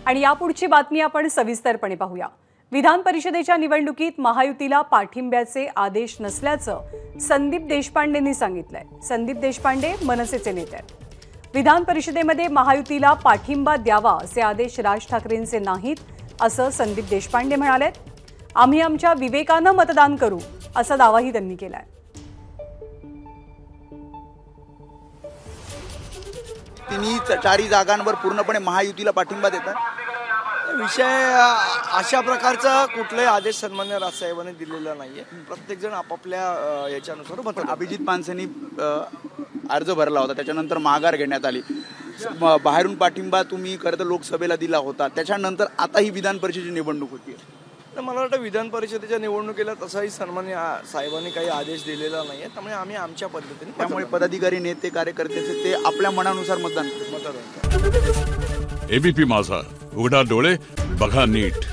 आणि यापुढची बातमी आपण सविस्तरपणे पाहूया। विधान परिषदेच्या निवडणुकीत महायुतीला पाठिंब्याचे आदेश नसल्याचं संदीप देशपांडेंनी सांगितलंय। संदीप देशपांडे मनसेचे नेते आहेत। विधान परिषदेमध्ये महायुतीला पाठिंबा द्यावा असे आदेश राज ठाकरेंचे नाहीत असं संदीप देशपांडे म्हणाले। आम्ही आमच्या विवेकानं मतदान करू असा दावाही त्यांनी केलाय। तिन्ही चारही जागांवर पूर्णपणे महायुतीला पाठिंबा देतात। विषय अशा प्रकारचा कुठलाही आदेश सन्मान्य राजसाहेबांनी दिलेला नाहीये। प्रत्येक जण आपापल्या याच्यानुसार मतदान। अभिजित पानसेंनी अर्ज भरला होता, त्याच्यानंतर माघार घेण्यात आली। बाहेरून पाठिंबा तुम्ही खरं तर लोकसभेला दिला होता, त्याच्यानंतर आता ही विधान परिषदेची निवडणूक होती। तर मला वाटतं विधान परिषदेच्या निवडणुकीला तसाही सन्मान्य साहेबांनी काही आदेश दिलेला नाहीये, त्यामुळे आम्ही आमच्या पद्धतीने त्यामुळे पदाधिकारी नेते कार्यकर्ते ते आपल्या मनानुसार मतदान एबीपी माझा, उघडा डोळे बघा नीट।